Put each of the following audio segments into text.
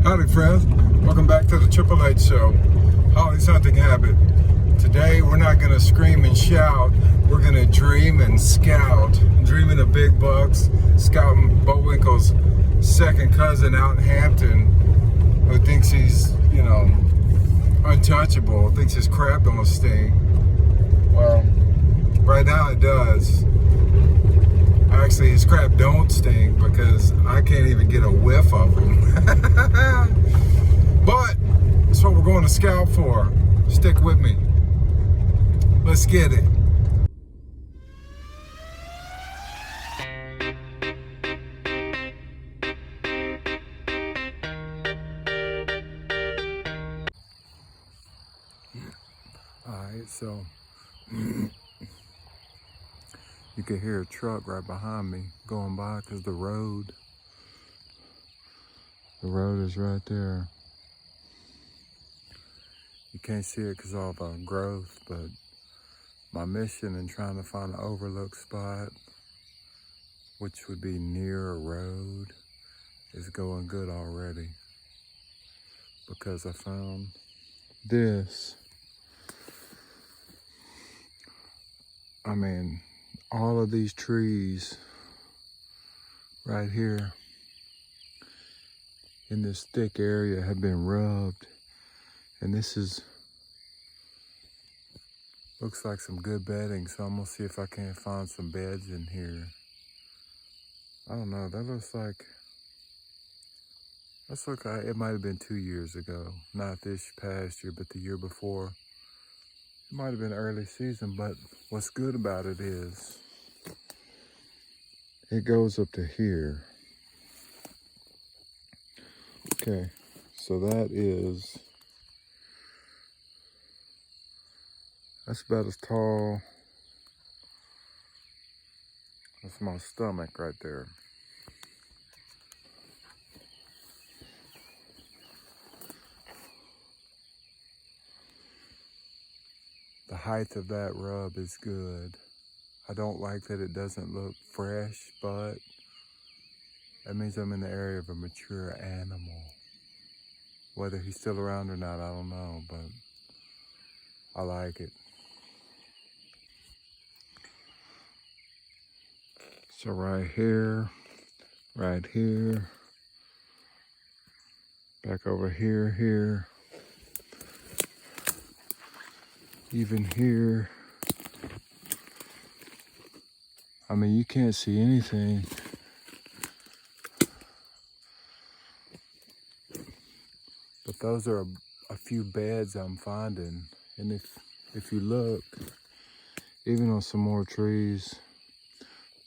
Howdy friends, welcome back to the Triple H Show, Holly's Hunting Habit. Today we're not going to scream and shout, we're going to dream and scout. Dreaming of big bucks, scouting Beau-winkle's second cousin out in Hampton, who thinks he's, untouchable, thinks his crab don't sting. Well, right now it does. Actually, his crab don't sting because I can't even get a whiff of them. But that's what we're going to scout for. Stick with me. Let's get it. Alright, so you can hear a truck right behind me going by because the road is right there. You can't see it because of all the growth, but my mission in trying to find an overlook spot, which would be near a road, is going good already. Because I found this. I mean, all of these trees right here in this thick area have been rubbed, and this looks like some good bedding, so I'm gonna see if I can't find some beds in here. I don't know, that looks like it might have been 2 years ago, not this past year but the year before. It might have been early season, but what's good about it is it goes up to here. Okay, so that's about as tall. That's my stomach right there. The height of that rub is good. I don't like that it doesn't look fresh, but that means I'm in the area of a mature animal. Whether he's still around or not, I don't know, but I like it. So right here, back over here, even here. I mean, you can't see anything. But those are a few beds I'm finding. And if you look, even on some more trees,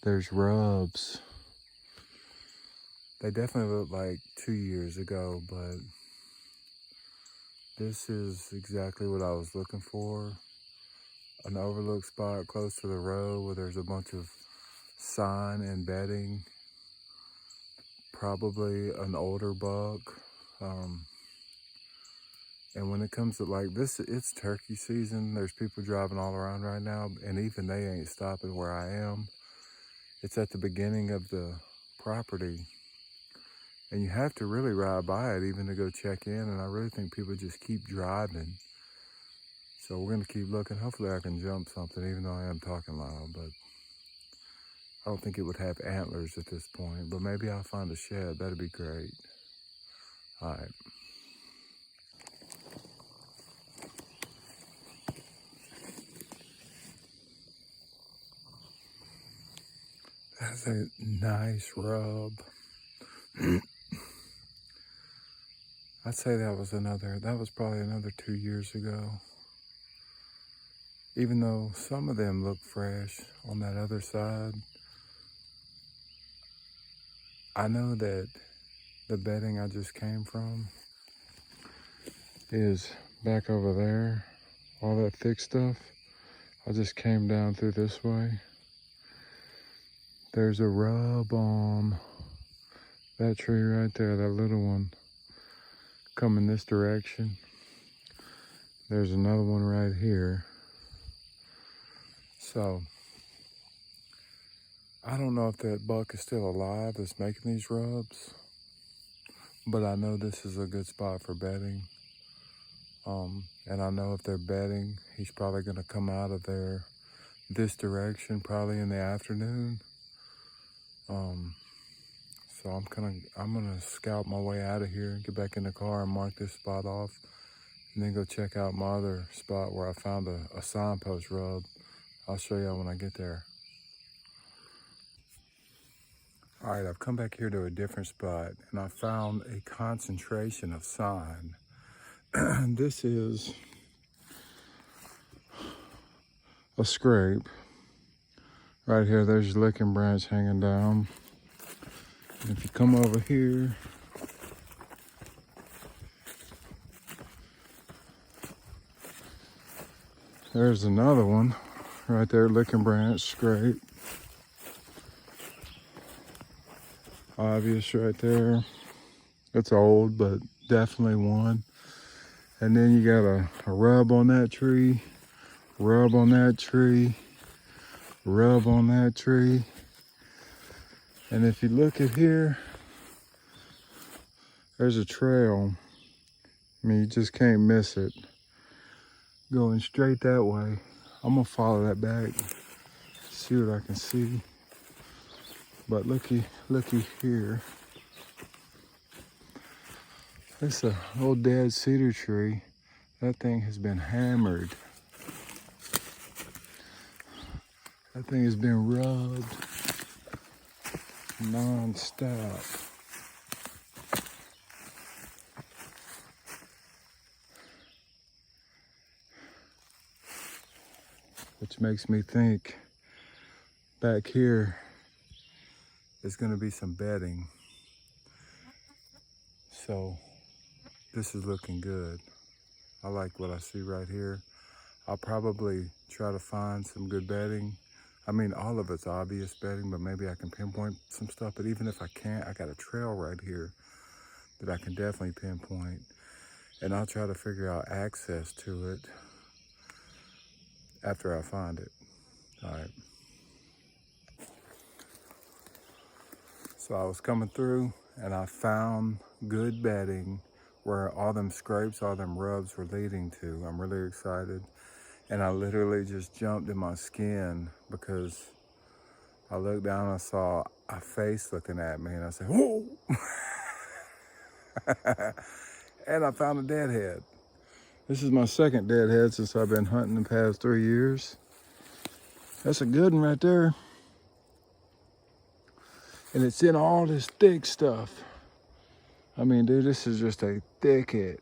there's rubs. They definitely look like 2 years ago, but this is exactly what I was looking for. An overlook spot close to the road where there's a bunch of sign and bedding. Probably an older buck. And when it comes to like this, it's turkey season. There's people driving all around right now, and even they ain't stopping where I am. It's at the beginning of the property, and you have to really ride by it even to go check in, and I really think people just keep driving. So we're gonna keep looking. Hopefully I can jump something, even though I am talking loud, but I don't think it would have antlers at this point, but maybe I'll find a shed. That'd be great. All right. That's a nice rub. I'd say that was probably another 2 years ago. Even though some of them look fresh on that other side, I know that the bedding I just came from is back over there. All that thick stuff, I just came down through this way. There's a rub on that tree right there, that little one, coming this direction. There's another one right here. So I don't know if that buck is still alive that's making these rubs, but I know this is a good spot for bedding. And I know if they're bedding, he's probably gonna come out of there this direction, probably in the afternoon. So I'm gonna scout my way out of here, get back in the car and mark this spot off, and then go check out my other spot where I found a signpost rub. I'll show y'all when I get there. All right, I've come back here to a different spot, and I found a concentration of sign. This is a scrape. Right here, there's your licking branch hanging down. And if you come over here, there's another one. Right there, licking branch, scrape. Obvious right there. It's old, but definitely one. And then you got a rub on that tree, rub on that tree, rub on that tree. And if you look at here, there's a trail. I mean, you just can't miss it. Going straight that way. I'm gonna follow that back, see what I can see. But looky here. It's an old dead cedar tree. That thing has been hammered. That thing has been rubbed non-stop. Which makes me think back here is gonna be some bedding. So this is looking good. I like what I see right here. I'll probably try to find some good bedding. I mean, all of it's obvious bedding, but maybe I can pinpoint some stuff. But even if I can't, I got a trail right here that I can definitely pinpoint. And I'll try to figure out access to it after I find it. All right. So I was coming through and I found good bedding where all them scrapes, all them rubs were leading to. I'm really excited. And I literally just jumped in my skin because I looked down and I saw a face looking at me and I said, whoa! And I found a deadhead. This is my second deadhead since I've been hunting the past 3 years. That's a good one right there. And it's in all this thick stuff. I mean, dude, this is just a thicket,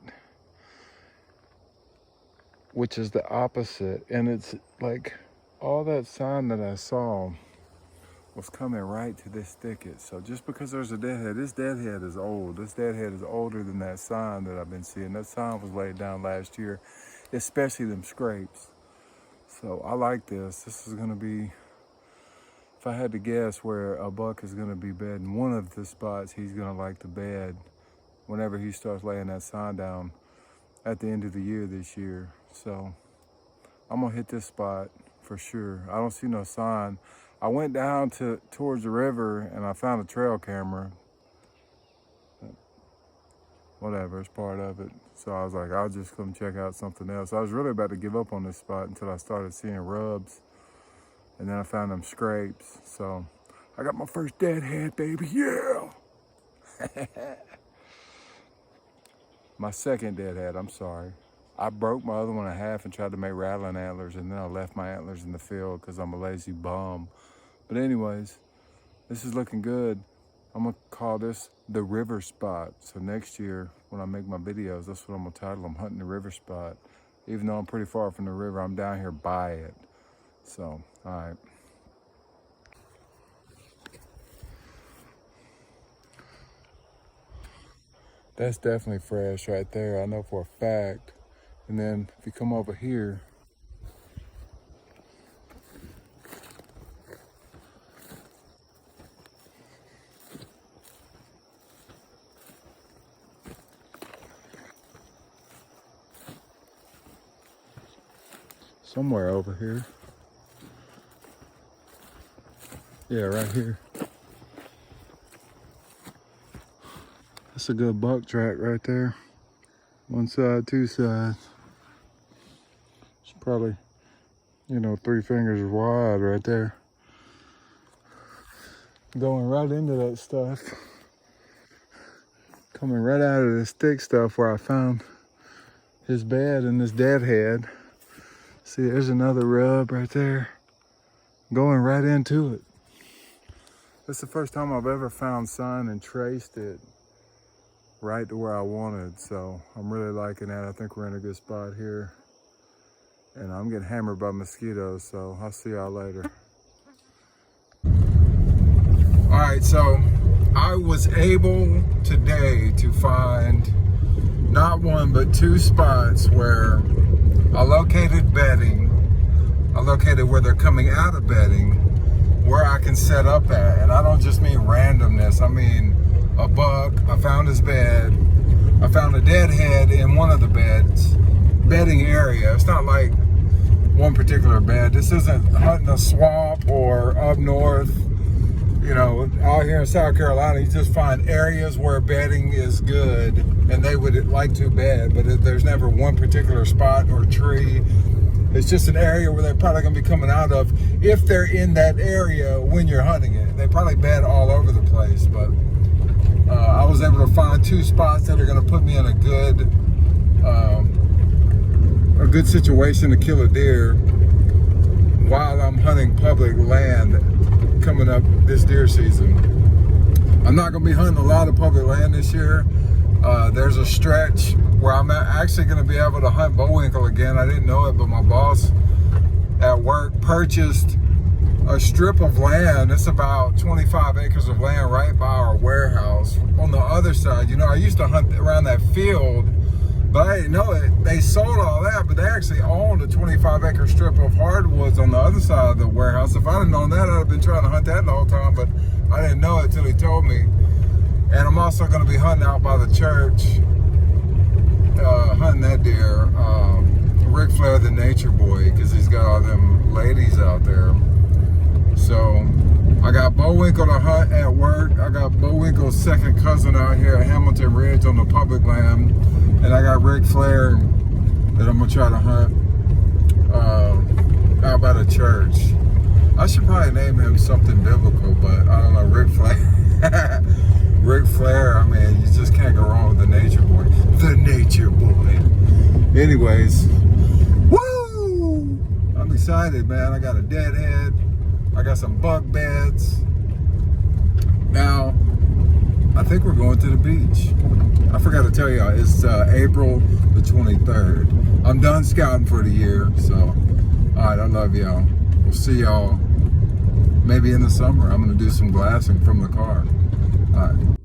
which is the opposite. And it's like all that sign that I saw was coming right to this thicket. So just because there's a deadhead, this deadhead is old. This deadhead is older than that sign that I've been seeing. That sign was laid down last year, especially them scrapes. So I like this. This is gonna be, if I had to guess where a buck is gonna be bedding, one of the spots he's gonna like to bed whenever he starts laying that sign down at the end of the year this year. So I'm gonna hit this spot for sure. I don't see no sign. I went down towards the river and I found a trail camera. Whatever, it's part of it. So I was like, I'll just come check out something else. I was really about to give up on this spot until I started seeing rubs. And then I found them scrapes. So I got my first deadhead, baby, yeah! My second deadhead, I'm sorry. I broke my other one in half and tried to make rattling antlers, and then I left my antlers in the field because I'm a lazy bum. But anyways, this is looking good. I'm gonna call this the river spot. So next year, when I make my videos, that's what I'm gonna title them, Hunting the River Spot. Even though I'm pretty far from the river, I'm down here by it. So, all right. That's definitely fresh right there. I know for a fact. And then if you come over here, somewhere over here. Yeah, right here. That's a good buck track right there. One side, two sides. It's probably, you know, 3 fingers wide right there. Going right into that stuff. Coming right out of this thick stuff where I found his bed and this deadhead. See, there's another rub right there. Going right into it. That's the first time I've ever found sign and traced it right to where I wanted. So I'm really liking that. I think we're in a good spot here. And I'm getting hammered by mosquitoes, so I'll see y'all later. All right, so I was able today to find not one, but 2 spots where I located bedding. I located where they're coming out of bedding, where I can set up at. And I don't just mean randomness. I mean a buck. I found his bed. I found a deadhead in one of the beds, bedding area. It's not like one particular bed. This isn't hunting a swamp or up north. You know, out here in South Carolina, you just find areas where bedding is good and they would like to bed, but there's never one particular spot or tree. It's just an area where they're probably going to be coming out of if they're in that area when you're hunting it. They probably bed all over the place, but I was able to find 2 spots that are going to put me in a good situation to kill a deer while I'm hunting public land coming up this deer season. I'm not going to be hunting a lot of public land this year. There's a stretch where I'm actually going to be able to hunt Beau-winkle again. I didn't know it, but my boss at work purchased a strip of land. It's about 25 acres of land right by our warehouse. On the other side, you know, I used to hunt around that field, but I didn't know it. They sold all that, but they actually owned a 25-acre strip of hardwoods on the other side of the warehouse. If I'd have known that, I'd have been trying to hunt that the whole time, but I didn't know it till he told me. And I'm also going to be hunting out by the church, hunting that deer. Ric Flair, the nature boy, because he's got all them ladies out there. So I got Beau-winkle to hunt at work. I got Beau-winkle's second cousin out here at Hamilton Ridge on the public land. And I got Ric Flair that I'm going to try to hunt out by the church. I should probably name him something biblical, but I don't know, Ric Flair. Ric Flair, I mean, you just can't go wrong with the nature boy. The nature boy. Anyways, woo! I'm excited, man. I got a deadhead. I got some buck beds. Now, I think we're going to the beach. I forgot to tell y'all, it's April the 23rd. I'm done scouting for the year, so, all right, I love y'all. We'll see y'all maybe in the summer. I'm gonna do some glassing from the car. All right.